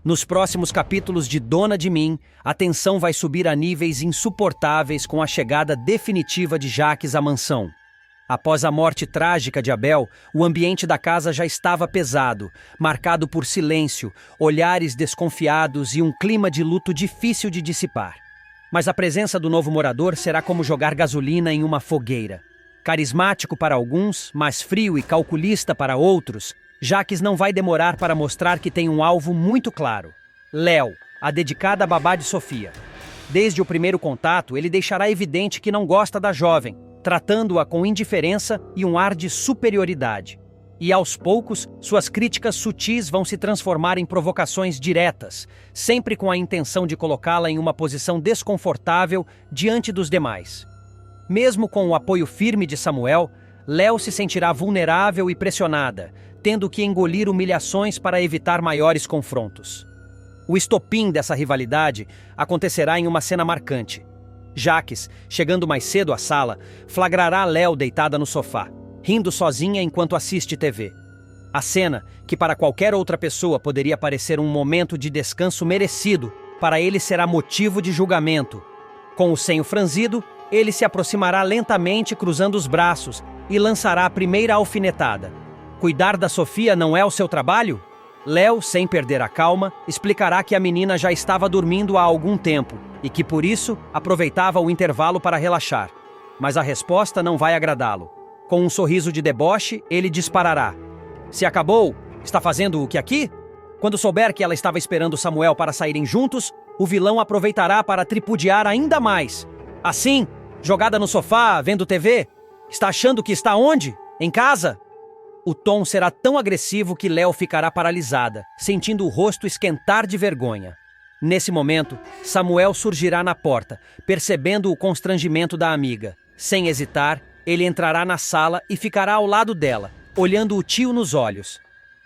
Nos próximos capítulos de Dona de Mim, a tensão vai subir a níveis insuportáveis com a chegada definitiva de Jacques à mansão. Após a morte trágica de Abel, o ambiente da casa já estava pesado, marcado por silêncio, olhares desconfiados e um clima de luto difícil de dissipar. Mas a presença do novo morador será como jogar gasolina em uma fogueira. Carismático para alguns, mas frio e calculista para outros, Jacques não vai demorar para mostrar que tem um alvo muito claro: Léo, a dedicada babá de Sofia. Desde o primeiro contato, ele deixará evidente que não gosta da jovem, tratando-a com indiferença e um ar de superioridade. E aos poucos, suas críticas sutis vão se transformar em provocações diretas, sempre com a intenção de colocá-la em uma posição desconfortável diante dos demais. Mesmo com o apoio firme de Samuel, Léo se sentirá vulnerável e pressionada, tendo que engolir humilhações para evitar maiores confrontos. O estopim dessa rivalidade acontecerá em uma cena marcante. Jacques, chegando mais cedo à sala, flagrará Léo deitada no sofá, rindo sozinha enquanto assiste TV. A cena, que para qualquer outra pessoa poderia parecer um momento de descanso merecido, para ele será motivo de julgamento. Com o senho franzido, ele se aproximará lentamente cruzando os braços e lançará a primeira alfinetada. Cuidar da Sofia não é o seu trabalho? Léo, sem perder a calma, explicará que a menina já estava dormindo há algum tempo e que, por isso, aproveitava o intervalo para relaxar. Mas a resposta não vai agradá-lo. Com um sorriso de deboche, ele disparará: "Se acabou, está fazendo o que aqui?" Quando souber que ela estava esperando Samuel para saírem juntos, o vilão aproveitará para tripudiar ainda mais. Assim, jogada no sofá, vendo TV, está achando que está onde? Em casa? O tom será tão agressivo que Léo ficará paralisada, sentindo o rosto esquentar de vergonha. Nesse momento, Samuel surgirá na porta, percebendo o constrangimento da amiga. Sem hesitar, ele entrará na sala e ficará ao lado dela, olhando o tio nos olhos.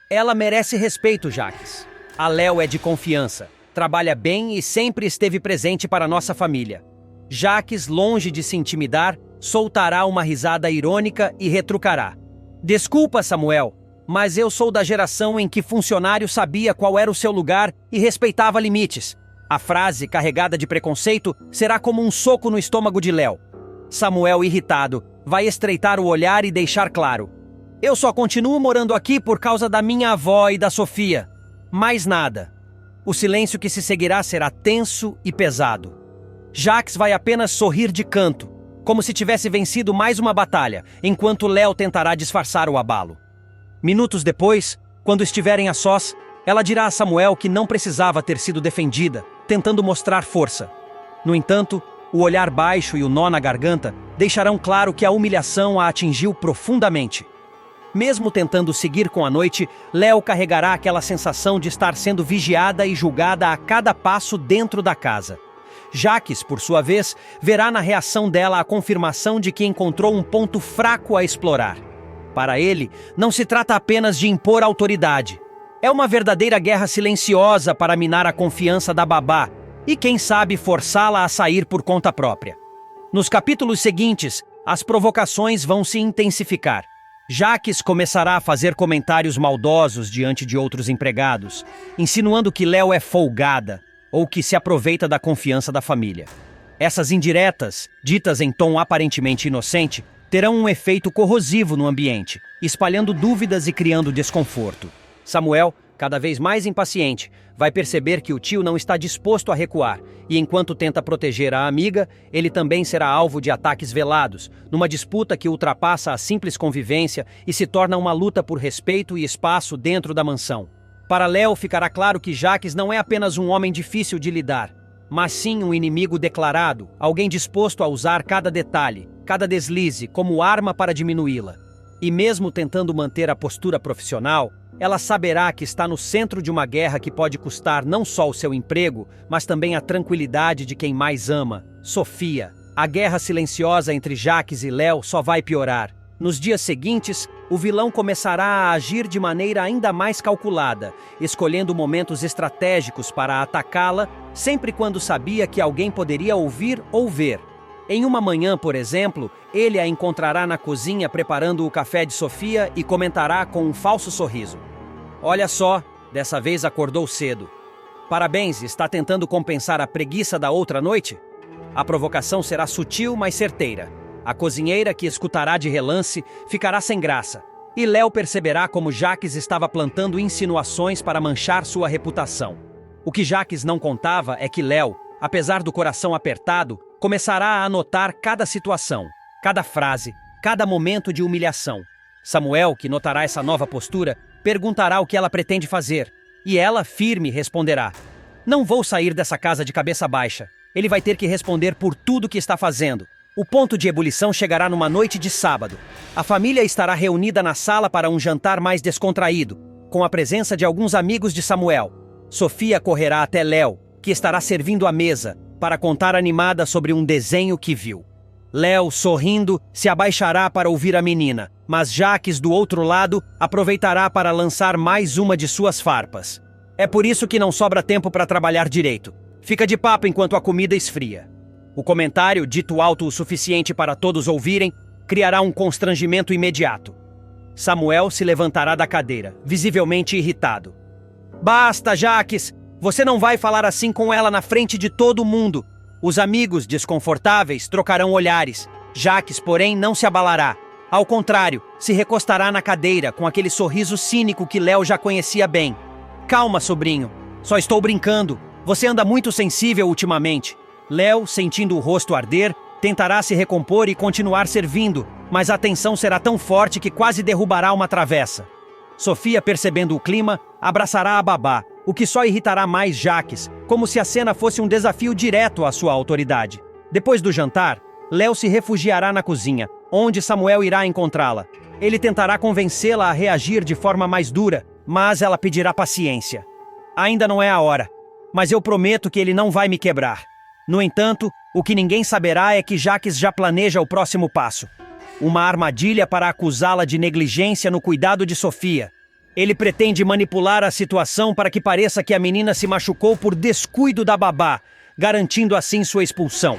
Ela merece respeito, Jacques. A Léo é de confiança, trabalha bem e sempre esteve presente para nossa família. Jacques, longe de se intimidar, soltará uma risada irônica e retrucará: "Desculpa, Samuel, mas eu sou da geração em que funcionário sabia qual era o seu lugar e respeitava limites." A frase, carregada de preconceito, será como um soco no estômago de Léo. Samuel, irritado, vai estreitar o olhar e deixar claro: "Eu só continuo morando aqui por causa da minha avó e da Sofia. Mais nada." O silêncio que se seguirá será tenso e pesado. Jacques vai apenas sorrir de canto, como se tivesse vencido mais uma batalha, enquanto Léo tentará disfarçar o abalo. Minutos depois, quando estiverem a sós, ela dirá a Samuel que não precisava ter sido defendida, tentando mostrar força. No entanto, o olhar baixo e o nó na garganta deixarão claro que a humilhação a atingiu profundamente. Mesmo tentando seguir com a noite, Léo carregará aquela sensação de estar sendo vigiada e julgada a cada passo dentro da casa. Jacques, por sua vez, verá na reação dela a confirmação de que encontrou um ponto fraco a explorar. Para ele, não se trata apenas de impor autoridade. É uma verdadeira guerra silenciosa para minar a confiança da babá e, quem sabe, forçá-la a sair por conta própria. Nos capítulos seguintes, as provocações vão se intensificar. Jacques começará a fazer comentários maldosos diante de outros empregados, insinuando que Léo é folgada ou que se aproveita da confiança da família. Essas indiretas, ditas em tom aparentemente inocente, terão um efeito corrosivo no ambiente, espalhando dúvidas e criando desconforto. Samuel, cada vez mais impaciente, vai perceber que o tio não está disposto a recuar, e enquanto tenta proteger a amiga, ele também será alvo de ataques velados, numa disputa que ultrapassa a simples convivência e se torna uma luta por respeito e espaço dentro da mansão. Para Léo ficará claro que Jacques não é apenas um homem difícil de lidar, mas sim um inimigo declarado, alguém disposto a usar cada detalhe, cada deslize como arma para diminuí-la. E mesmo tentando manter a postura profissional, ela saberá que está no centro de uma guerra que pode custar não só o seu emprego, mas também a tranquilidade de quem mais ama, Sofia. A guerra silenciosa entre Jacques e Léo só vai piorar. Nos dias seguintes, o vilão começará a agir de maneira ainda mais calculada, escolhendo momentos estratégicos para atacá-la, sempre quando sabia que alguém poderia ouvir ou ver. Em uma manhã, por exemplo, ele a encontrará na cozinha preparando o café de Sofia e comentará com um falso sorriso: "Olha só, dessa vez acordou cedo." Parabéns, está tentando compensar a preguiça da outra noite? A provocação será sutil, mas certeira. A cozinheira, que escutará de relance, ficará sem graça. E Léo perceberá como Jaques estava plantando insinuações para manchar sua reputação. O que Jaques não contava é que Léo, apesar do coração apertado, começará a anotar cada situação, cada frase, cada momento de humilhação. Samuel, que notará essa nova postura, perguntará o que ela pretende fazer. E ela, firme, responderá: "Não vou sair dessa casa de cabeça baixa. Ele vai ter que responder por tudo que está fazendo." O ponto de ebulição chegará numa noite de sábado. A família estará reunida na sala para um jantar mais descontraído, com a presença de alguns amigos de Samuel. Sofia correrá até Léo, que estará servindo a mesa, para contar animada sobre um desenho que viu. Léo, sorrindo, se abaixará para ouvir a menina, mas Jaques, do outro lado, aproveitará para lançar mais uma de suas farpas. É por isso que não sobra tempo para trabalhar direito. Fica de papo enquanto a comida esfria. O comentário, dito alto o suficiente para todos ouvirem, criará um constrangimento imediato. Samuel se levantará da cadeira, visivelmente irritado. "Basta, Jaques! Você não vai falar assim com ela na frente de todo mundo." Os amigos, desconfortáveis, trocarão olhares. Jaques, porém, não se abalará. Ao contrário, se recostará na cadeira com aquele sorriso cínico que Léo já conhecia bem. "Calma, sobrinho. Só estou brincando. Você anda muito sensível ultimamente." Léo, sentindo o rosto arder, tentará se recompor e continuar servindo, mas a tensão será tão forte que quase derrubará uma travessa. Sofia, percebendo o clima, abraçará a babá, o que só irritará mais Jaques, como se a cena fosse um desafio direto à sua autoridade. Depois do jantar, Léo se refugiará na cozinha, onde Samuel irá encontrá-la. Ele tentará convencê-la a reagir de forma mais dura, mas ela pedirá paciência. "Ainda não é a hora, mas eu prometo que ele não vai me quebrar." No entanto, o que ninguém saberá é que Jaques já planeja o próximo passo. Uma armadilha para acusá-la de negligência no cuidado de Sofia. Ele pretende manipular a situação para que pareça que a menina se machucou por descuido da babá, garantindo assim sua expulsão.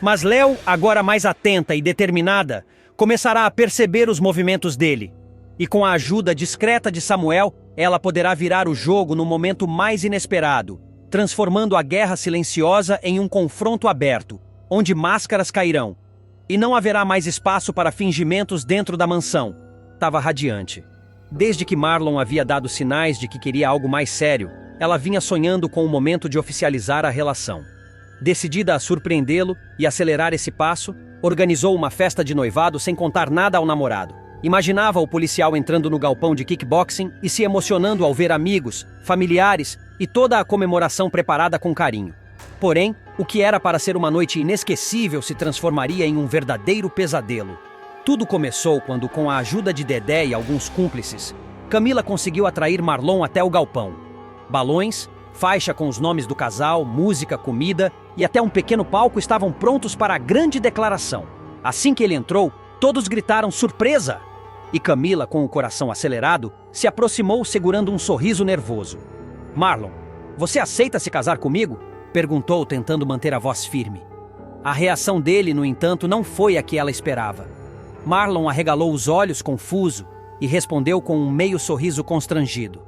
Mas Léo, agora mais atenta e determinada, começará a perceber os movimentos dele. E com a ajuda discreta de Samuel, ela poderá virar o jogo no momento mais inesperado, transformando a guerra silenciosa em um confronto aberto, onde máscaras cairão. E não haverá mais espaço para fingimentos dentro da mansão. Estava radiante. Desde que Marlon havia dado sinais de que queria algo mais sério, ela vinha sonhando com o momento de oficializar a relação. Decidida a surpreendê-lo e acelerar esse passo, organizou uma festa de noivado sem contar nada ao namorado. Imaginava o policial entrando no galpão de kickboxing e se emocionando ao ver amigos, familiares e toda a comemoração preparada com carinho. Porém, o que era para ser uma noite inesquecível se transformaria em um verdadeiro pesadelo. Tudo começou quando, com a ajuda de Dedé e alguns cúmplices, Camila conseguiu atrair Marlon até o galpão. Balões, faixa com os nomes do casal, música, comida e até um pequeno palco estavam prontos para a grande declaração. Assim que ele entrou, todos gritaram surpresa! E Camila, com o coração acelerado, se aproximou segurando um sorriso nervoso. "Marlon, você aceita se casar comigo?" perguntou, tentando manter a voz firme. A reação dele, no entanto, não foi a que ela esperava. Marlon arregalou os olhos confuso e respondeu com um meio sorriso constrangido.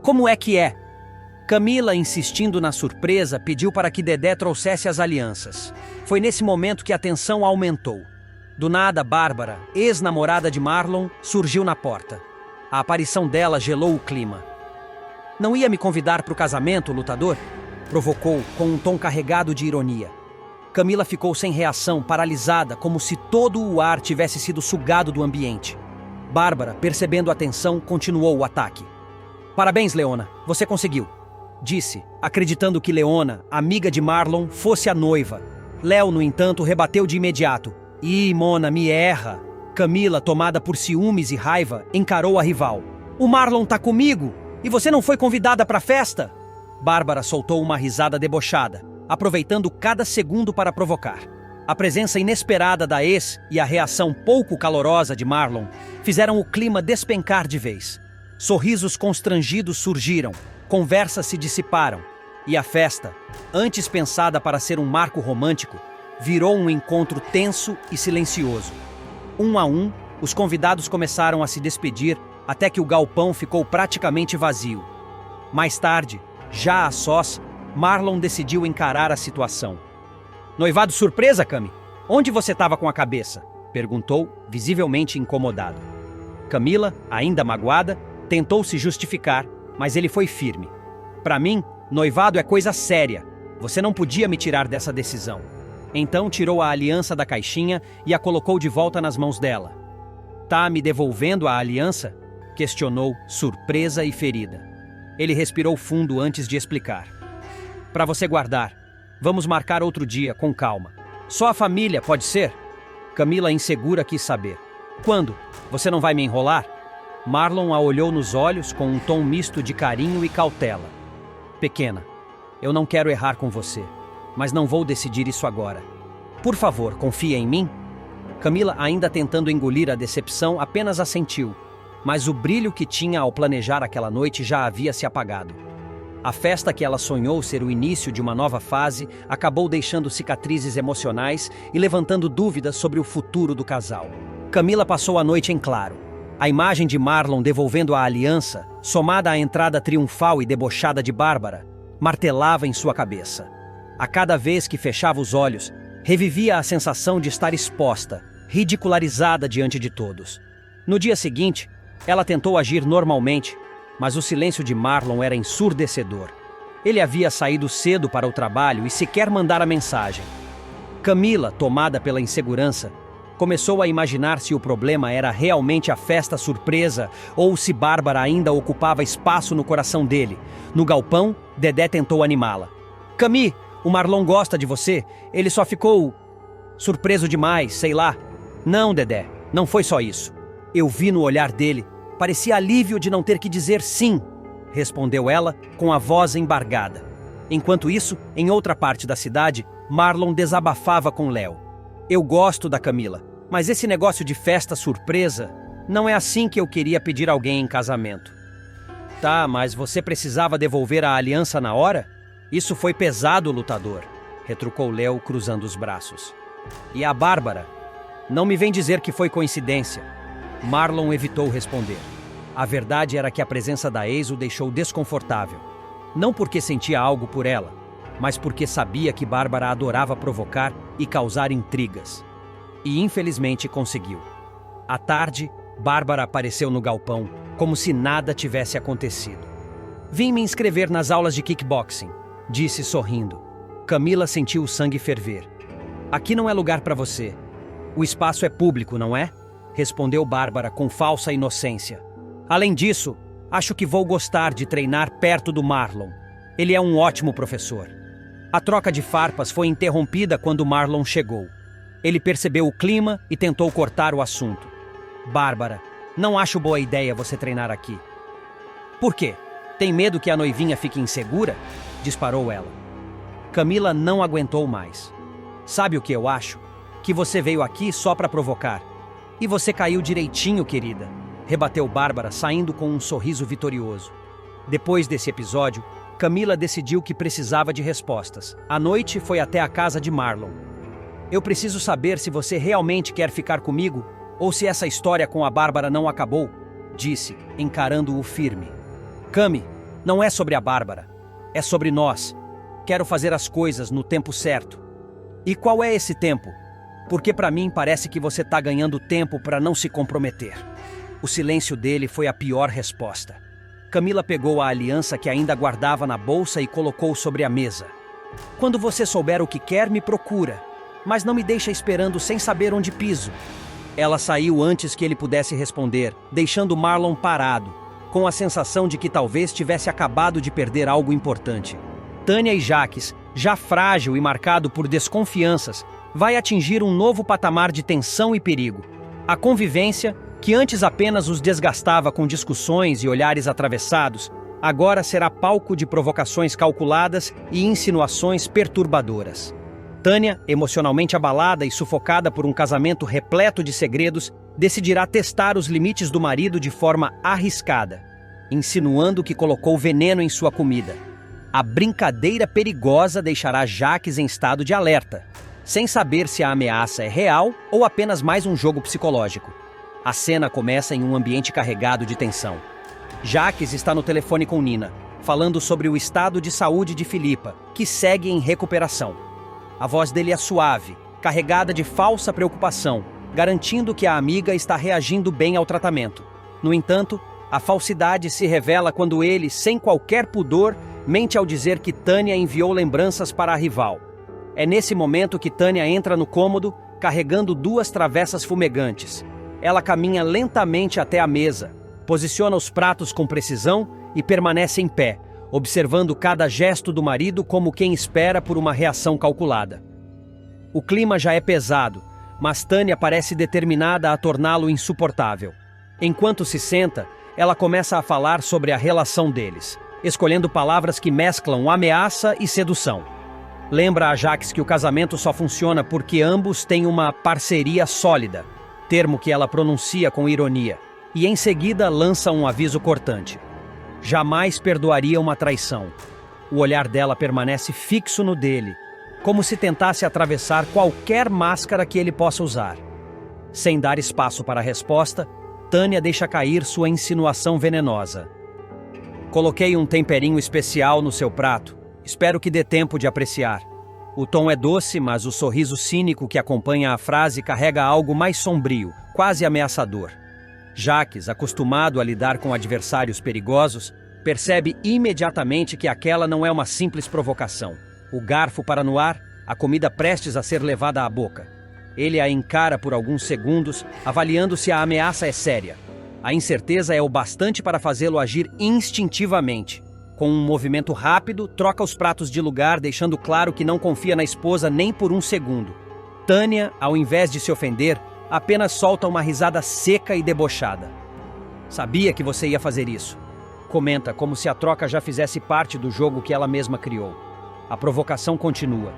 "Como é que é?" Camila, insistindo na surpresa, pediu para que Dedé trouxesse as alianças. Foi nesse momento que a tensão aumentou. Do nada, Bárbara, ex-namorada de Marlon, surgiu na porta. A aparição dela gelou o clima. "Não ia me convidar para o casamento, lutador?" provocou, com um tom carregado de ironia. Camila ficou sem reação, paralisada, como se todo o ar tivesse sido sugado do ambiente. Bárbara, percebendo a tensão, continuou o ataque. "Parabéns, Leona, você conseguiu", disse, acreditando que Leona, amiga de Marlon, fosse a noiva. Léo, no entanto, rebateu de imediato. "Ih, Mona, me erra." Camila, tomada por ciúmes e raiva, encarou a rival. "O Marlon tá comigo? E você não foi convidada para a festa?" Bárbara soltou uma risada debochada, aproveitando cada segundo para provocar. A presença inesperada da ex e a reação pouco calorosa de Marlon fizeram o clima despencar de vez. Sorrisos constrangidos surgiram, conversas se dissiparam, e a festa, antes pensada para ser um marco romântico, virou um encontro tenso e silencioso. Um a um, os convidados começaram a se despedir até que o galpão ficou praticamente vazio. Mais tarde, Já a sós, Marlon decidiu encarar a situação. Noivado surpresa, Cami? Onde você estava com a cabeça? Perguntou, visivelmente incomodado. Camila, ainda magoada, tentou se justificar, mas ele foi firme. Para mim, noivado é coisa séria. Você não podia me tirar dessa decisão. Então tirou a aliança da caixinha e a colocou de volta nas mãos dela. Tá me devolvendo a aliança? Questionou, surpresa e ferida. Ele respirou fundo antes de explicar. Para você guardar. Vamos marcar outro dia, com calma. Só a família, pode ser? Camila, insegura, quis saber. Quando? Você não vai me enrolar? Marlon a olhou nos olhos com um tom misto de carinho e cautela. Pequena, eu não quero errar com você, mas não vou decidir isso agora. Por favor, confia em mim? Camila, ainda tentando engolir a decepção, apenas assentiu, mas o brilho que tinha ao planejar aquela noite já havia se apagado. A festa que ela sonhou ser o início de uma nova fase acabou deixando cicatrizes emocionais e levantando dúvidas sobre o futuro do casal. Camila passou a noite em claro. A imagem de Marlon devolvendo a aliança, somada à entrada triunfal e debochada de Bárbara, martelava em sua cabeça. A cada vez que fechava os olhos, revivia a sensação de estar exposta, ridicularizada diante de todos. No dia seguinte, ela tentou agir normalmente, mas o silêncio de Marlon era ensurdecedor. Ele havia saído cedo para o trabalho e sequer mandara mensagem. Camila, tomada pela insegurança, começou a imaginar se o problema era realmente a festa surpresa ou se Bárbara ainda ocupava espaço no coração dele. No galpão, Dedé tentou animá-la. Cami, o Marlon gosta de você, ele só ficou surpreso demais, sei lá. Não, Dedé, não foi só isso. Eu vi no olhar dele. Parecia alívio de não ter que dizer sim, respondeu ela com a voz embargada. Enquanto isso, em outra parte da cidade, Marlon desabafava com Léo. Eu gosto da Camila, mas esse negócio de festa surpresa, não é assim que eu queria pedir alguém em casamento. Tá, mas você precisava devolver a aliança na hora? Isso foi pesado, lutador, retrucou Léo cruzando os braços. E a Bárbara? Não me vem dizer que foi coincidência. Marlon evitou responder. A verdade era que a presença da ex o deixou desconfortável. Não porque sentia algo por ela, mas porque sabia que Bárbara adorava provocar e causar intrigas. E infelizmente conseguiu. À tarde, Bárbara apareceu no galpão, como se nada tivesse acontecido. Vim me inscrever nas aulas de kickboxing, disse sorrindo. Camila sentiu o sangue ferver. Aqui não é lugar para você. O espaço é público, não é? Respondeu Bárbara com falsa inocência. Além disso, acho que vou gostar de treinar perto do Marlon. Ele é um ótimo professor. A troca de farpas foi interrompida quando Marlon chegou. Ele percebeu o clima e tentou cortar o assunto. Bárbara, não acho boa ideia você treinar aqui. Por quê? Tem medo que a noivinha fique insegura? Disparou ela. Camila não aguentou mais. Sabe o que eu acho? Que você veio aqui só para provocar. E você caiu direitinho, querida, rebateu Bárbara, saindo com um sorriso vitorioso. Depois desse episódio, Camila decidiu que precisava de respostas. À noite, foi até a casa de Marlon. Eu preciso saber se você realmente quer ficar comigo ou se essa história com a Bárbara não acabou, disse, encarando-o firme. Cami, não é sobre a Bárbara, é sobre nós. Quero fazer as coisas no tempo certo. E qual é esse tempo? Porque para mim parece que você está ganhando tempo para não se comprometer. O silêncio dele foi a pior resposta. Camila pegou a aliança que ainda guardava na bolsa e colocou sobre a mesa. Quando você souber o que quer, me procura, mas não me deixa esperando sem saber onde piso. Ela saiu antes que ele pudesse responder, deixando Marlon parado, com a sensação de que talvez tivesse acabado de perder algo importante. Tânia e Jaques, já frágil e marcado por desconfianças, vai atingir um novo patamar de tensão e perigo. A convivência, que antes apenas os desgastava com discussões e olhares atravessados, agora será palco de provocações calculadas e insinuações perturbadoras. Tânia, emocionalmente abalada e sufocada por um casamento repleto de segredos, decidirá testar os limites do marido de forma arriscada, insinuando que colocou veneno em sua comida. A brincadeira perigosa deixará Jaques em estado de alerta, sem saber se a ameaça é real ou apenas mais um jogo psicológico. A cena começa em um ambiente carregado de tensão. Jaques está no telefone com Nina. falando sobre o estado de saúde de Filipa, que segue em recuperação. A voz dele é suave, carregada de falsa preocupação, garantindo que a amiga está reagindo bem ao tratamento. No entanto, a falsidade se revela quando ele, sem qualquer pudor, mente ao dizer que Tânia enviou lembranças para a rival. É nesse momento que Tânia entra no cômodo, carregando 2 travessas fumegantes. Ela caminha lentamente até a mesa, posiciona os pratos com precisão e permanece em pé, observando cada gesto do marido como quem espera por uma reação calculada. O clima já é pesado, mas Tânia parece determinada a torná-lo insuportável. Enquanto se senta, ela começa a falar sobre a relação deles, escolhendo palavras que mesclam ameaça e sedução. Lembra a Jaques que o casamento só funciona porque ambos têm uma parceria sólida, termo que ela pronuncia com ironia, e em seguida lança um aviso cortante. Jamais perdoaria uma traição. O olhar dela permanece fixo no dele, como se tentasse atravessar qualquer máscara que ele possa usar. Sem dar espaço para a resposta, Tânia deixa cair sua insinuação venenosa. Coloquei um temperinho especial no seu prato. Espero que dê tempo de apreciar. O tom é doce, mas o sorriso cínico que acompanha a frase carrega algo mais sombrio, quase ameaçador. Jaques, acostumado a lidar com adversários perigosos, percebe imediatamente que aquela não é uma simples provocação. O garfo para no ar, a comida prestes a ser levada à boca. Ele a encara por alguns segundos, avaliando se a ameaça é séria. A incerteza é o bastante para fazê-lo agir instintivamente. Com um movimento rápido, troca os pratos de lugar, deixando claro que não confia na esposa nem por um segundo. Tânia, ao invés de se ofender, apenas solta uma risada seca e debochada. Sabia que você ia fazer isso. Comenta, como se a troca já fizesse parte do jogo que ela mesma criou. A provocação continua.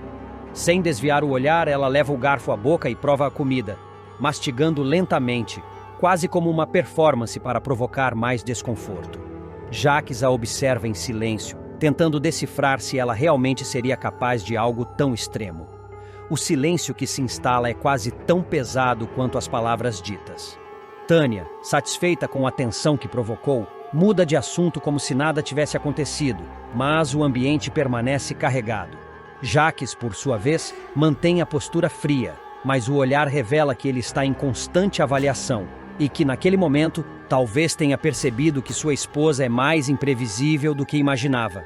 Sem desviar o olhar, ela leva o garfo à boca e prova a comida, mastigando lentamente, quase como uma performance para provocar mais desconforto. Jaques a observa em silêncio, tentando decifrar se ela realmente seria capaz de algo tão extremo. O silêncio que se instala é quase tão pesado quanto as palavras ditas. Tânia, satisfeita com a tensão que provocou, muda de assunto como se nada tivesse acontecido, mas o ambiente permanece carregado. Jaques, por sua vez, mantém a postura fria, mas o olhar revela que ele está em constante avaliação e que, naquele momento, talvez tenha percebido que sua esposa é mais imprevisível do que imaginava.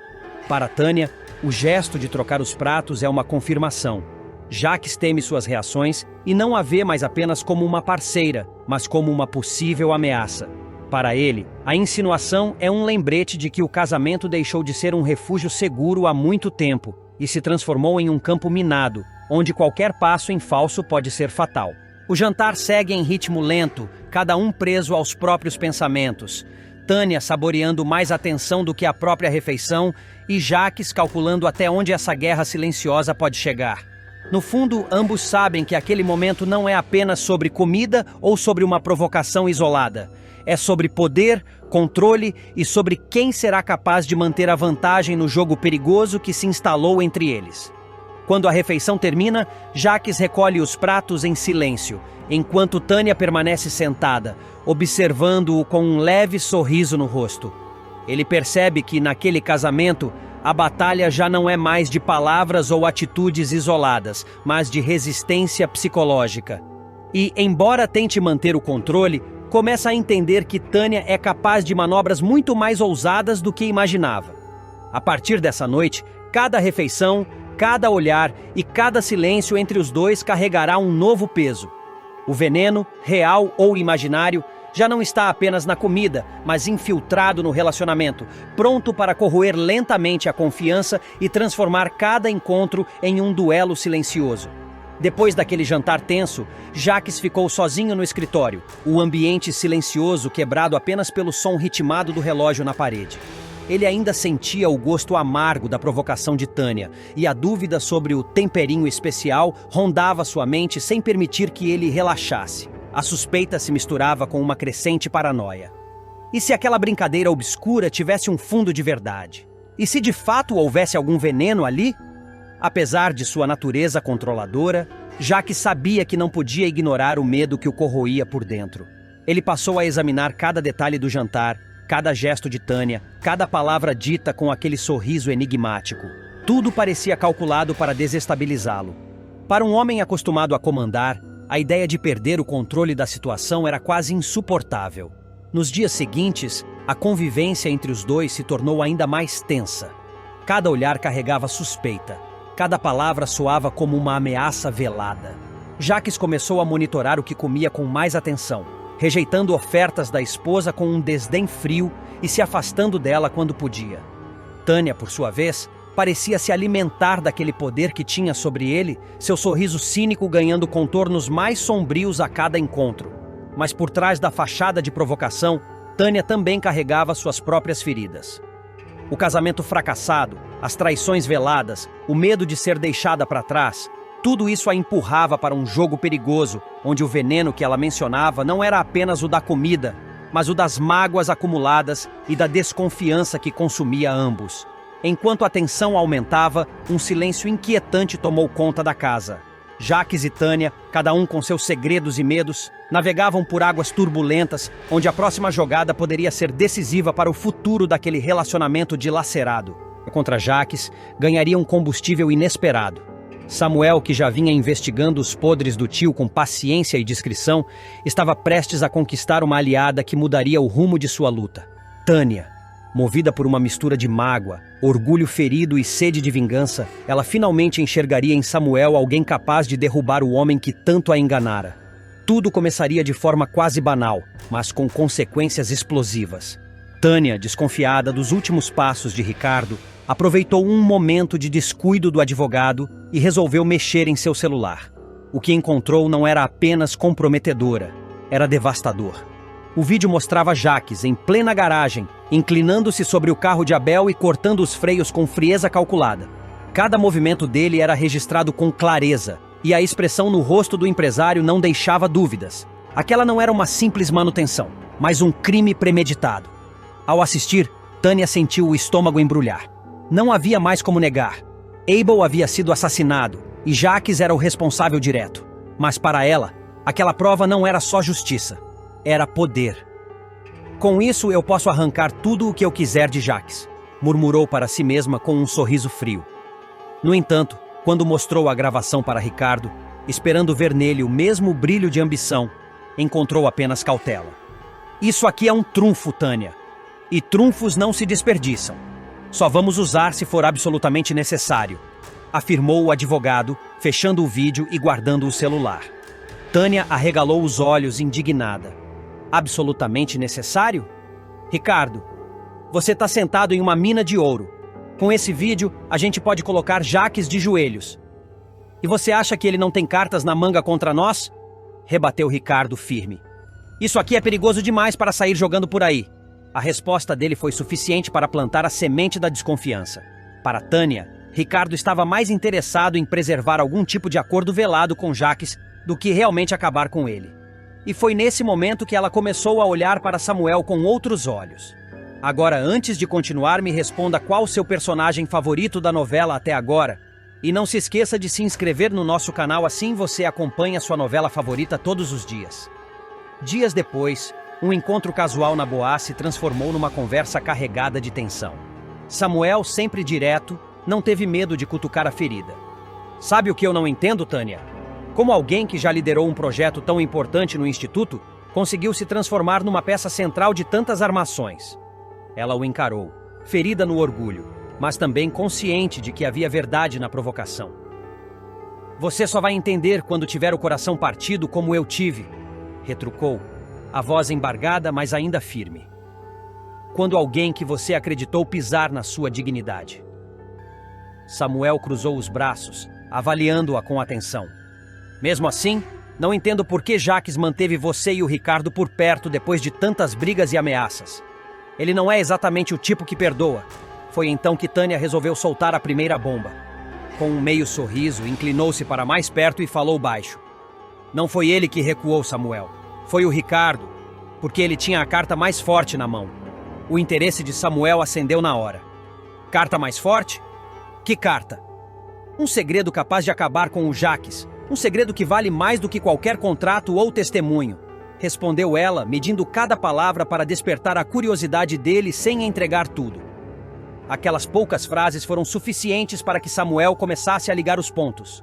Para Tânia, o gesto de trocar os pratos é uma confirmação. Jaques teme suas reações e não a vê mais apenas como uma parceira, mas como uma possível ameaça. Para ele, a insinuação é um lembrete de que o casamento deixou de ser um refúgio seguro há muito tempo e se transformou em um campo minado, onde qualquer passo em falso pode ser fatal. O jantar segue em ritmo lento, cada um preso aos próprios pensamentos. Tânia saboreando mais a tensão do que a própria refeição e Jaques calculando até onde essa guerra silenciosa pode chegar. No fundo, ambos sabem que aquele momento não é apenas sobre comida ou sobre uma provocação isolada. É sobre poder, controle e sobre quem será capaz de manter a vantagem no jogo perigoso que se instalou entre eles. Quando a refeição termina, Jaques recolhe os pratos em silêncio, enquanto Tânia permanece sentada, observando-o com um leve sorriso no rosto. Ele percebe que, naquele casamento, a batalha já não é mais de palavras ou atitudes isoladas, mas de resistência psicológica. E, embora tente manter o controle, começa a entender que Tânia é capaz de manobras muito mais ousadas do que imaginava. A partir dessa noite, cada refeição, cada olhar e cada silêncio entre os dois carregará um novo peso. O veneno, real ou imaginário, já não está apenas na comida, mas infiltrado no relacionamento, pronto para corroer lentamente a confiança e transformar cada encontro em um duelo silencioso. Depois daquele jantar tenso, Jaques ficou sozinho no escritório, o ambiente silencioso quebrado apenas pelo som ritmado do relógio na parede. Ele ainda sentia o gosto amargo da provocação de Tânia, e a dúvida sobre o temperinho especial rondava sua mente sem permitir que ele relaxasse. A suspeita se misturava com uma crescente paranoia. E se aquela brincadeira obscura tivesse um fundo de verdade? E se de fato houvesse algum veneno ali? Apesar de sua natureza controladora, Jaques sabia que não podia ignorar o medo que o corroía por dentro. Ele passou a examinar cada detalhe do jantar, Cada gesto de Tânia, cada palavra dita com aquele sorriso enigmático. Tudo parecia calculado para desestabilizá-lo. Para um homem acostumado a comandar, a ideia de perder o controle da situação era quase insuportável. Nos dias seguintes, a convivência entre os dois se tornou ainda mais tensa. Cada olhar carregava suspeita. Cada palavra soava como uma ameaça velada. Jacques começou a monitorar o que comia com mais atenção, rejeitando ofertas da esposa com um desdém frio e se afastando dela quando podia. Tânia, por sua vez, parecia se alimentar daquele poder que tinha sobre ele, seu sorriso cínico ganhando contornos mais sombrios a cada encontro. Mas por trás da fachada de provocação, Tânia também carregava suas próprias feridas. O casamento fracassado, as traições veladas, o medo de ser deixada para trás, tudo isso a empurrava para um jogo perigoso, onde o veneno que ela mencionava não era apenas o da comida, mas o das mágoas acumuladas e da desconfiança que consumia ambos. Enquanto a tensão aumentava, um silêncio inquietante tomou conta da casa. Jacques e Tânia, cada um com seus segredos e medos, navegavam por águas turbulentas, onde a próxima jogada poderia ser decisiva para o futuro daquele relacionamento dilacerado. Contra Jacques, ganharia um combustível inesperado. Samuel, que já vinha investigando os podres do tio com paciência e discrição, estava prestes a conquistar uma aliada que mudaria o rumo de sua luta. Tânia, movida por uma mistura de mágoa, orgulho ferido e sede de vingança, ela finalmente enxergaria em Samuel alguém capaz de derrubar o homem que tanto a enganara. Tudo começaria de forma quase banal, mas com consequências explosivas. Tânia, desconfiada dos últimos passos de Ricardo, aproveitou um momento de descuido do advogado e resolveu mexer em seu celular. O que encontrou não era apenas comprometedora, era devastador. O vídeo mostrava Jacques, em plena garagem, inclinando-se sobre o carro de Abel e cortando os freios com frieza calculada. Cada movimento dele era registrado com clareza, e a expressão no rosto do empresário não deixava dúvidas. Aquela não era uma simples manutenção, mas um crime premeditado. Ao assistir, Tânia sentiu o estômago embrulhar. Não havia mais como negar. Abel havia sido assassinado, e Jacques era o responsável direto. Mas para ela, aquela prova não era só justiça. Era poder. Com isso eu posso arrancar tudo o que eu quiser de Jacques, murmurou para si mesma com um sorriso frio. No entanto, quando mostrou a gravação para Ricardo, esperando ver nele o mesmo brilho de ambição, encontrou apenas cautela. Isso aqui é um trunfo, Tânia. E trunfos não se desperdiçam. Só vamos usar se for absolutamente necessário, afirmou o advogado, fechando o vídeo e guardando o celular. Tânia arregalou os olhos indignada. Absolutamente necessário? Ricardo, você está sentado em uma mina de ouro. Com esse vídeo, a gente pode colocar Jacques de joelhos. E você acha que ele não tem cartas na manga contra nós? Rebateu Ricardo firme. Isso aqui é perigoso demais para sair jogando por aí. A resposta dele foi suficiente para plantar a semente da desconfiança. Para Tânia, Ricardo estava mais interessado em preservar algum tipo de acordo velado com Jacques do que realmente acabar com ele. E foi nesse momento que ela começou a olhar para Samuel com outros olhos. Agora, antes de continuar, me responda qual o seu personagem favorito da novela até agora. E não se esqueça de se inscrever no nosso canal, assim você acompanha sua novela favorita todos os dias. Dias depois, um encontro casual na boate se transformou numa conversa carregada de tensão. Samuel, sempre direto, não teve medo de cutucar a ferida. Sabe o que eu não entendo, Tânia? Como alguém que já liderou um projeto tão importante no Instituto, conseguiu se transformar numa peça central de tantas armações. Ela o encarou, ferida no orgulho, mas também consciente de que havia verdade na provocação. Você só vai entender quando tiver o coração partido como eu tive, retrucou, a voz embargada, mas ainda firme. Quando alguém que você acreditou pisar na sua dignidade. Samuel cruzou os braços, avaliando-a com atenção. Mesmo assim, não entendo por que Jacques manteve você e o Ricardo por perto depois de tantas brigas e ameaças. Ele não é exatamente o tipo que perdoa. Foi então que Tânia resolveu soltar a primeira bomba. Com um meio sorriso, inclinou-se para mais perto e falou baixo. Não foi ele que recuou, Samuel. Foi o Ricardo, porque ele tinha a carta mais forte na mão. O interesse de Samuel acendeu na hora. Carta mais forte? Que carta? Um segredo capaz de acabar com o Jacques. Um segredo que vale mais do que qualquer contrato ou testemunho. respondeu ela, medindo cada palavra para despertar a curiosidade dele sem entregar tudo. Aquelas poucas frases foram suficientes para que Samuel começasse a ligar os pontos.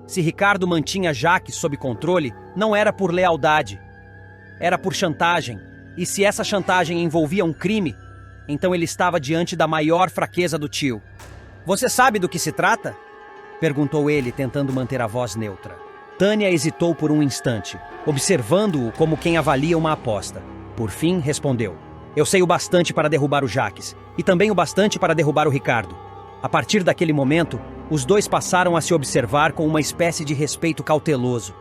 Se Ricardo mantinha Jaques sob controle, não era por lealdade. Era por chantagem. E se essa chantagem envolvia um crime, então ele estava diante da maior fraqueza do tio. "Você sabe do que se trata?" perguntou ele, tentando manter a voz neutra. Tânia hesitou por um instante, observando-o como quem avalia uma aposta. Por fim, respondeu: "Eu sei o bastante para derrubar o Jaques, e também o bastante para derrubar o Ricardo." A partir daquele momento, os dois passaram a se observar com uma espécie de respeito cauteloso.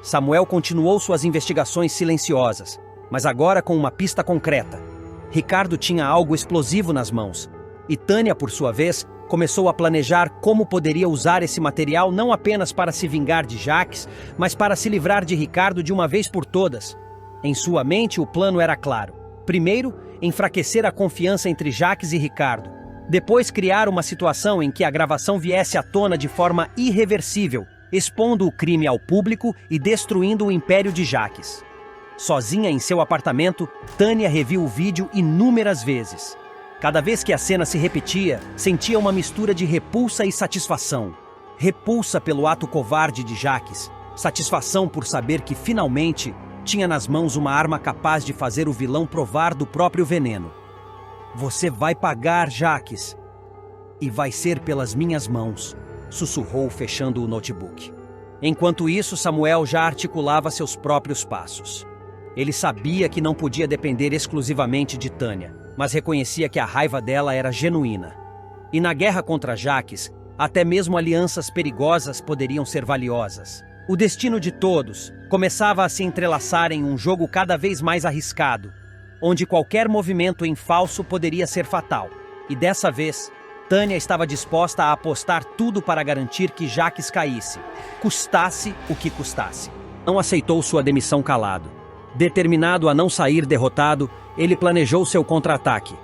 Samuel continuou suas investigações silenciosas, mas agora com uma pista concreta. Ricardo tinha algo explosivo nas mãos, e Tânia, por sua vez, começou a planejar como poderia usar esse material não apenas para se vingar de Jaques, mas para se livrar de Ricardo de uma vez por todas. Em sua mente, o plano era claro. Primeiro, enfraquecer a confiança entre Jaques e Ricardo. Depois, criar uma situação em que a gravação viesse à tona de forma irreversível, expondo o crime ao público e destruindo o império de Jaques. Sozinha em seu apartamento, Tânia reviu o vídeo inúmeras vezes. Cada vez que a cena se repetia, sentia uma mistura de repulsa e satisfação. Repulsa pelo ato covarde de Jaques, satisfação por saber que, finalmente, tinha nas mãos uma arma capaz de fazer o vilão provar do próprio veneno. "Você vai pagar, Jaques. E vai ser pelas minhas mãos", sussurrou, fechando o notebook. Enquanto isso, Samuel já articulava seus próprios passos. Ele sabia que não podia depender exclusivamente de Tânia, mas reconhecia que a raiva dela era genuína. E na guerra contra Jaques, até mesmo alianças perigosas poderiam ser valiosas. O destino de todos começava a se entrelaçar em um jogo cada vez mais arriscado, onde qualquer movimento em falso poderia ser fatal. E dessa vez, Tânia estava disposta a apostar tudo para garantir que Jaques caísse, custasse o que custasse. Não aceitou sua demissão calado. Determinado a não sair derrotado, ele planejou seu contra-ataque.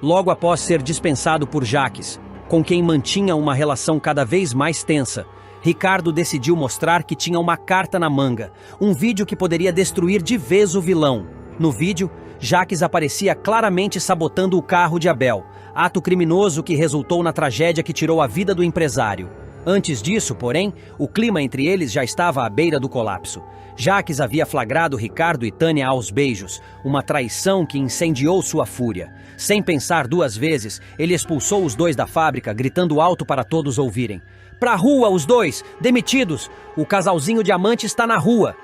Logo após ser dispensado por Jaques, com quem mantinha uma relação cada vez mais tensa, Ricardo decidiu mostrar que tinha uma carta na manga, um vídeo que poderia destruir de vez o vilão. No vídeo, Jaques aparecia claramente sabotando o carro de Abel, ato criminoso que resultou na tragédia que tirou a vida do empresário. Antes disso, porém, o clima entre eles já estava à beira do colapso. Jaques havia flagrado Ricardo e Tânia aos beijos, uma traição que incendiou sua fúria. Sem pensar duas vezes, ele expulsou os dois da fábrica, gritando alto para todos ouvirem: "Pra rua, os dois! Demitidos! O casalzinho de amante está na rua!"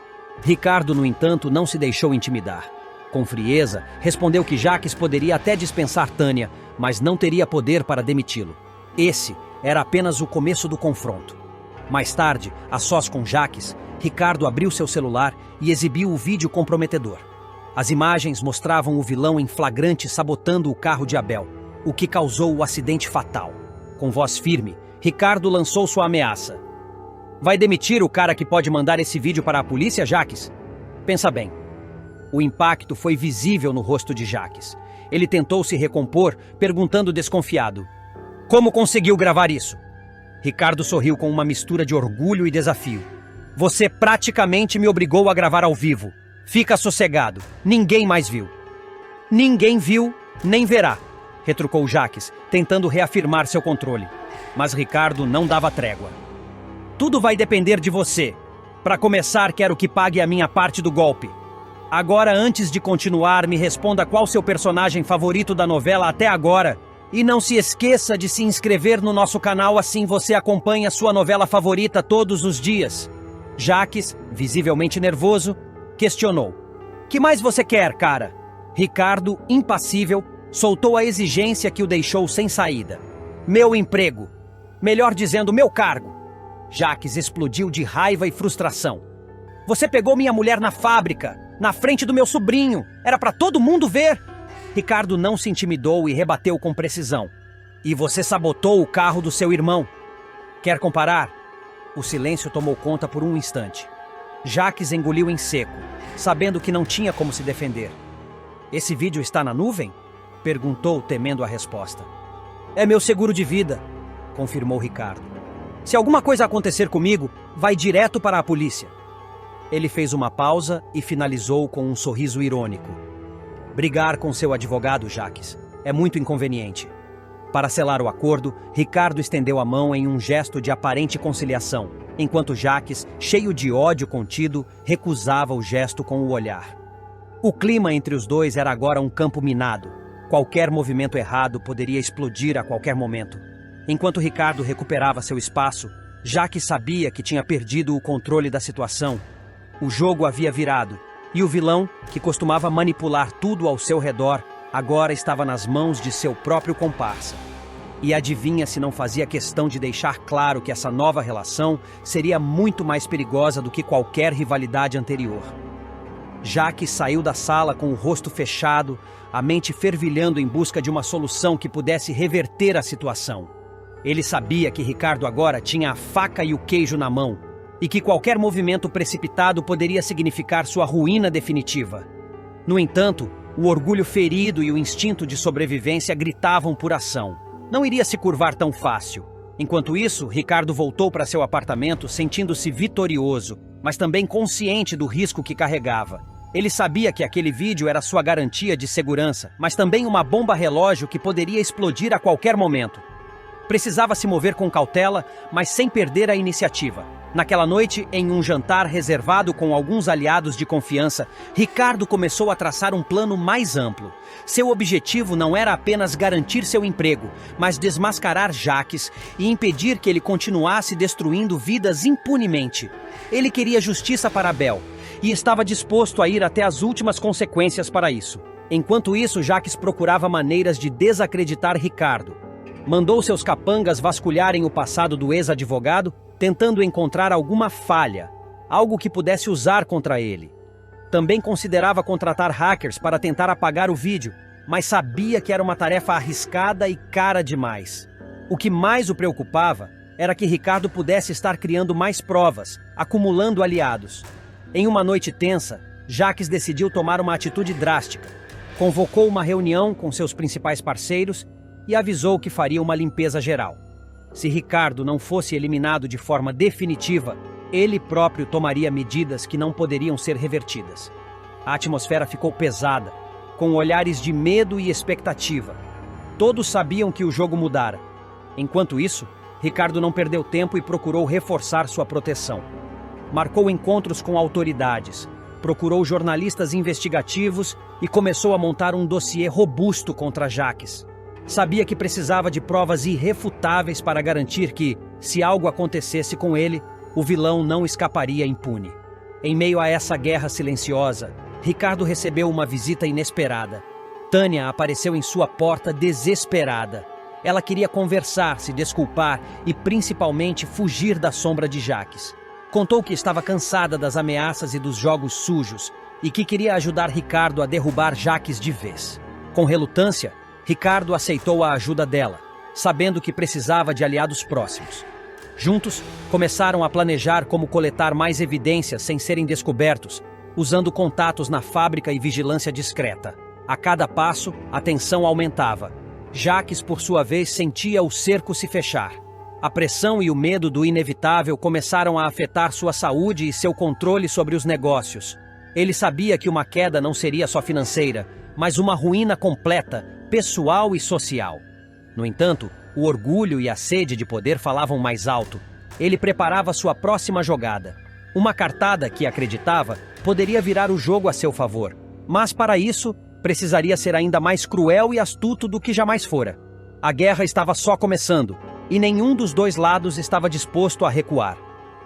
Ricardo, no entanto, não se deixou intimidar. Com frieza, respondeu que Jaques poderia até dispensar Tânia, mas não teria poder para demiti-lo. Esse era apenas o começo do confronto. Mais tarde, a sós com Jaques, Ricardo abriu seu celular e exibiu o vídeo comprometedor. As imagens mostravam o vilão em flagrante sabotando o carro de Abel, o que causou o acidente fatal. Com voz firme, Ricardo lançou sua ameaça: "Vai demitir o cara que pode mandar esse vídeo para a polícia, Jaques?" Pensa bem. O impacto foi visível no rosto de Jaques. Ele tentou se recompor, perguntando desconfiado: "Como conseguiu gravar isso?" Ricardo sorriu com uma mistura de orgulho e desafio. "Você praticamente me obrigou a gravar ao vivo. Fica sossegado. Ninguém mais viu." "Ninguém viu, nem verá", retrucou Jaques, tentando reafirmar seu controle. Mas Ricardo não dava trégua. "Tudo vai depender de você. Para começar, quero que pague a minha parte do golpe. Agora, antes de continuar, me responda qual seu personagem favorito da novela até agora. E não se esqueça de se inscrever no nosso canal, assim você acompanha sua novela favorita todos os dias." Jaques, visivelmente nervoso, questionou: "Que mais você quer, cara?" Ricardo, impassível, soltou a exigência que o deixou sem saída: "Meu emprego. Melhor dizendo, meu cargo." Jaques explodiu de raiva e frustração. "Você pegou minha mulher na fábrica, na frente do meu sobrinho. Era para todo mundo ver." Ricardo não se intimidou e rebateu com precisão: "E você sabotou o carro do seu irmão. Quer comparar?" O silêncio tomou conta por um instante. Jaques engoliu em seco, sabendo que não tinha como se defender. "Esse vídeo está na nuvem?" perguntou, temendo a resposta. "É meu seguro de vida", confirmou Ricardo. "Se alguma coisa acontecer comigo, vai direto para a polícia." Ele fez uma pausa e finalizou com um sorriso irônico. Brigar com seu advogado, Jacques, é muito inconveniente. Para selar o acordo, Ricardo estendeu a mão em um gesto de aparente conciliação, enquanto Jacques, cheio de ódio contido, recusava o gesto com o olhar. O clima entre os dois era agora um campo minado. Qualquer movimento errado poderia explodir a qualquer momento. Enquanto Ricardo recuperava seu espaço, Jacques sabia que tinha perdido o controle da situação. O jogo havia virado, e o vilão, que costumava manipular tudo ao seu redor, agora estava nas mãos de seu próprio comparsa. E adivinha se não fazia questão de deixar claro que essa nova relação seria muito mais perigosa do que qualquer rivalidade anterior. Jacques saiu da sala com o rosto fechado, a mente fervilhando em busca de uma solução que pudesse reverter a situação. Ele sabia que Ricardo agora tinha a faca e o queijo na mão, e que qualquer movimento precipitado poderia significar sua ruína definitiva. No entanto, o orgulho ferido e o instinto de sobrevivência gritavam por ação. Não iria se curvar tão fácil. Enquanto isso, Ricardo voltou para seu apartamento sentindo-se vitorioso, mas também consciente do risco que carregava. Ele sabia que aquele vídeo era sua garantia de segurança, mas também uma bomba relógio que poderia explodir a qualquer momento. Precisava se mover com cautela, mas sem perder a iniciativa. Naquela noite, em um jantar reservado com alguns aliados de confiança, Ricardo começou a traçar um plano mais amplo. Seu objetivo não era apenas garantir seu emprego, mas desmascarar Jacques e impedir que ele continuasse destruindo vidas impunemente. Ele queria justiça para Abel e estava disposto a ir até as últimas consequências para isso. Enquanto isso, Jacques procurava maneiras de desacreditar Ricardo. Mandou seus capangas vasculharem o passado do ex-advogado, tentando encontrar alguma falha, algo que pudesse usar contra ele. Também considerava contratar hackers para tentar apagar o vídeo, mas sabia que era uma tarefa arriscada e cara demais. O que mais o preocupava era que Ricardo pudesse estar criando mais provas, acumulando aliados. Em uma noite tensa, Jacques decidiu tomar uma atitude drástica. Convocou uma reunião com seus principais parceiros e avisou que faria uma limpeza geral. Se Ricardo não fosse eliminado de forma definitiva, ele próprio tomaria medidas que não poderiam ser revertidas. A atmosfera ficou pesada, com olhares de medo e expectativa. Todos sabiam que o jogo mudara. Enquanto isso, Ricardo não perdeu tempo e procurou reforçar sua proteção. Marcou encontros com autoridades, procurou jornalistas investigativos e começou a montar um dossiê robusto contra Jacques. Sabia que precisava de provas irrefutáveis para garantir que, se algo acontecesse com ele, o vilão não escaparia impune. Em meio a essa guerra silenciosa, Ricardo recebeu uma visita inesperada. Tânia apareceu em sua porta desesperada. Ela queria conversar, se desculpar e principalmente fugir da sombra de Jacques. Contou que estava cansada das ameaças e dos jogos sujos e que queria ajudar Ricardo a derrubar Jacques de vez. Com relutância, Ricardo aceitou a ajuda dela, sabendo que precisava de aliados próximos. Juntos, começaram a planejar como coletar mais evidências sem serem descobertos, usando contatos na fábrica e vigilância discreta. A cada passo, a tensão aumentava. Jacques, por sua vez, sentia o cerco se fechar. A pressão e o medo do inevitável começaram a afetar sua saúde e seu controle sobre os negócios. Ele sabia que uma queda não seria só financeira, mas uma ruína completa, pessoal e social. No entanto, o orgulho e a sede de poder falavam mais alto. Ele preparava sua próxima jogada. Uma cartada que, acreditava, poderia virar o jogo a seu favor. Mas, para isso, precisaria ser ainda mais cruel e astuto do que jamais fora. A guerra estava só começando, e nenhum dos dois lados estava disposto a recuar.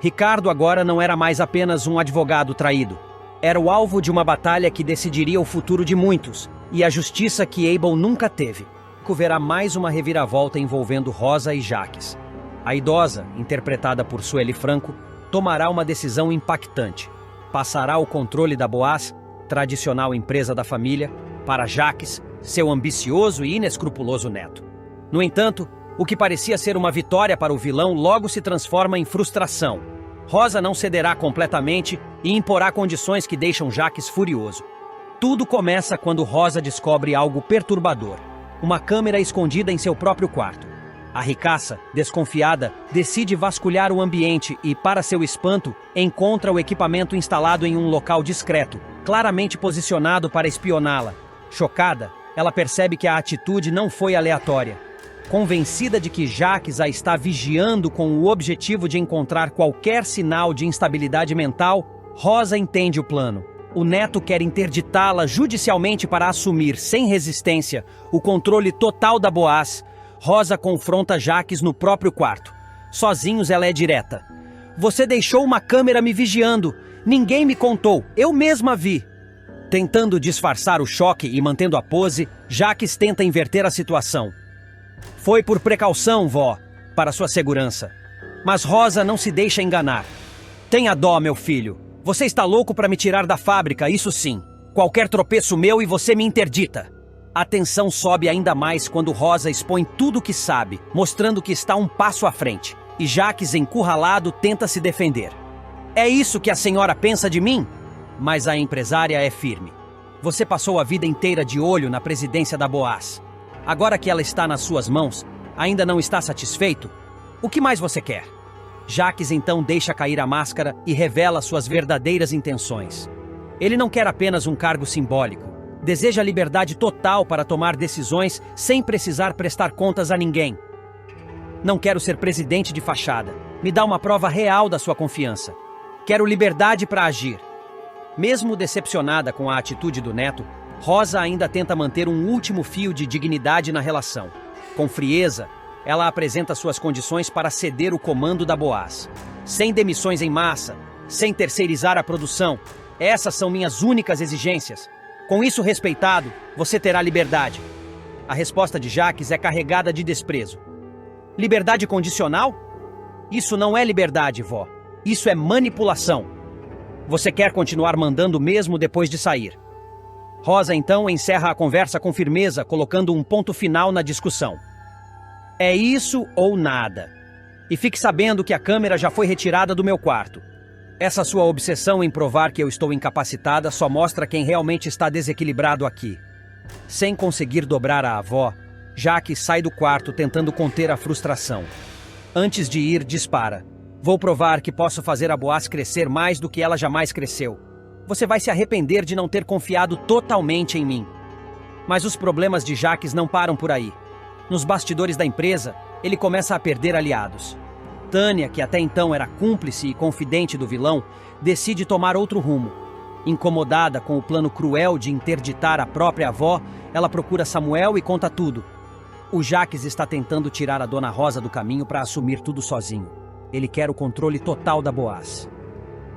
Ricardo agora não era mais apenas um advogado traído. Era o alvo de uma batalha que decidiria o futuro de muitos, e a justiça que Abel nunca teve. Verá mais uma reviravolta envolvendo Rosa e Jacques. A idosa, interpretada por Sueli Franco, tomará uma decisão impactante. Passará o controle da Boaz, tradicional empresa da família, para Jacques, seu ambicioso e inescrupuloso neto. No entanto, o que parecia ser uma vitória para o vilão logo se transforma em frustração. Rosa não cederá completamente e imporá condições que deixam Jacques furioso. Tudo começa quando Rosa descobre algo perturbador. Uma câmera escondida em seu próprio quarto. A ricaça, desconfiada, decide vasculhar o ambiente e, para seu espanto, encontra o equipamento instalado em um local discreto, claramente posicionado para espioná-la. Chocada, ela percebe que a atitude não foi aleatória. Convencida de que Jacques a está vigiando com o objetivo de encontrar qualquer sinal de instabilidade mental, Rosa entende o plano. O neto quer interditá-la judicialmente para assumir, sem resistência, o controle total da Boaz. Rosa confronta Jacques no próprio quarto. Sozinhos, ela é direta. Você deixou uma câmera me vigiando. Ninguém me contou. Eu mesma vi. Tentando disfarçar o choque e mantendo a pose, Jacques tenta inverter a situação. Foi por precaução, vó, para sua segurança. Mas Rosa não se deixa enganar. Tenha dó, meu filho. Você está louco para me tirar da fábrica, isso sim. Qualquer tropeço meu e você me interdita. A tensão sobe ainda mais quando Rosa expõe tudo o que sabe, mostrando que está um passo à frente. E Jacques, encurralado, tenta se defender. É isso que a senhora pensa de mim? Mas a empresária é firme. Você passou a vida inteira de olho na presidência da Boaz. Agora que ela está nas suas mãos, ainda não está satisfeito? O que mais você quer? Jacques então deixa cair a máscara e revela suas verdadeiras intenções. Ele não quer apenas um cargo simbólico. Deseja liberdade total para tomar decisões sem precisar prestar contas a ninguém. Não quero ser presidente de fachada. Me dá uma prova real da sua confiança. Quero liberdade para agir. Mesmo decepcionada com a atitude do neto, Rosa ainda tenta manter um último fio de dignidade na relação. Com frieza, ela apresenta suas condições para ceder o comando da Boaz. Sem demissões em massa, sem terceirizar a produção. Essas são minhas únicas exigências. Com isso respeitado, você terá liberdade. A resposta de Jacques é carregada de desprezo. Liberdade condicional? Isso não é liberdade, vó. Isso é manipulação. Você quer continuar mandando mesmo depois de sair. Rosa então encerra a conversa com firmeza, colocando um ponto final na discussão. É isso ou nada. E fique sabendo que a câmera já foi retirada do meu quarto. Essa sua obsessão em provar que eu estou incapacitada só mostra quem realmente está desequilibrado aqui. Sem conseguir dobrar a avó, Jacques sai do quarto tentando conter a frustração. Antes de ir, dispara. Vou provar que posso fazer a Boaz crescer mais do que ela jamais cresceu. Você vai se arrepender de não ter confiado totalmente em mim. Mas os problemas de Jacques não param por aí. Nos bastidores da empresa, ele começa a perder aliados. Tânia, que até então era cúmplice e confidente do vilão, decide tomar outro rumo. Incomodada com o plano cruel de interditar a própria avó, ela procura Samuel e conta tudo. O Jacques está tentando tirar a Dona Rosa do caminho para assumir tudo sozinho. Ele quer o controle total da Boaz.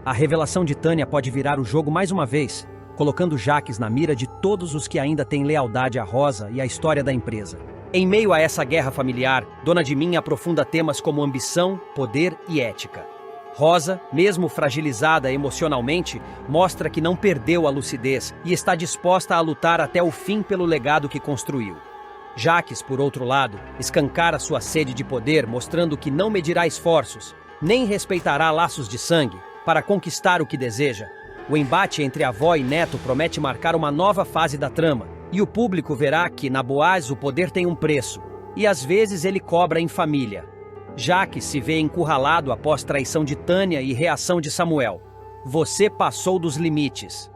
A revelação de Tânia pode virar o jogo mais uma vez, colocando Jacques na mira de todos os que ainda têm lealdade à Rosa e à história da empresa. Em meio a essa guerra familiar, Dona de Mim aprofunda temas como ambição, poder e ética. Rosa, mesmo fragilizada emocionalmente, mostra que não perdeu a lucidez e está disposta a lutar até o fim pelo legado que construiu. Jacques, por outro lado, escancara sua sede de poder, mostrando que não medirá esforços, nem respeitará laços de sangue, para conquistar o que deseja. O embate entre avó e neto promete marcar uma nova fase da trama, e o público verá que, na Boaz, o poder tem um preço, e às vezes ele cobra em família. Jacques se vê encurralado após traição de Tânia e reação de Samuel. Você passou dos limites.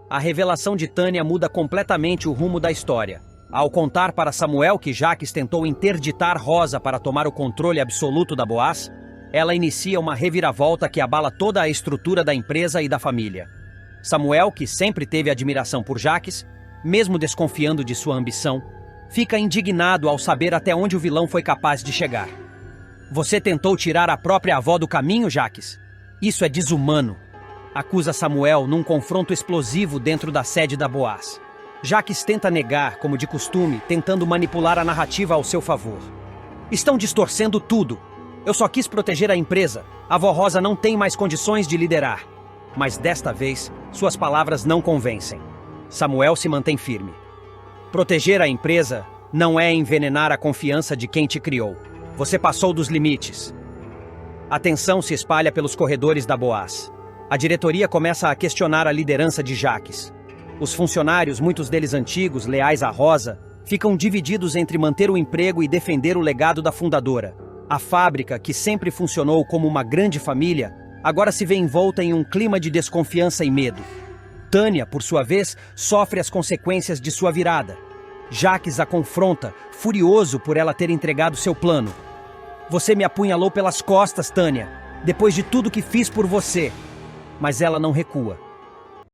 A revelação de Tânia muda completamente o rumo da história. Ao contar para Samuel que Jacques tentou interditar Rosa para tomar o controle absoluto da Boaz, ela inicia uma reviravolta que abala toda a estrutura da empresa e da família. Samuel, que sempre teve admiração por Jacques, mesmo desconfiando de sua ambição, fica indignado ao saber até onde o vilão foi capaz de chegar. Você tentou tirar a própria avó do caminho, Jacques? Isso é desumano, acusa Samuel num confronto explosivo dentro da sede da Boaz. Jacques tenta negar, como de costume, tentando manipular a narrativa ao seu favor. Estão distorcendo tudo. Eu só quis proteger a empresa. A avó Rosa não tem mais condições de liderar. Mas desta vez, suas palavras não convencem. Samuel se mantém firme. Proteger a empresa não é envenenar a confiança de quem te criou. Você passou dos limites. A tensão se espalha pelos corredores da Boaz. A diretoria começa a questionar a liderança de Jacques. Os funcionários, muitos deles antigos, leais a Rosa, Ficam divididos entre manter o emprego e defender o legado da fundadora. A fábrica, que sempre funcionou como uma grande família, agora se vê envolta em um clima de desconfiança e medo. Tânia, por sua vez, sofre as consequências de sua virada. Jacques a confronta, furioso por ela ter entregado seu plano. Você me apunhalou pelas costas, Tânia, depois de tudo que fiz por você. Mas ela não recua.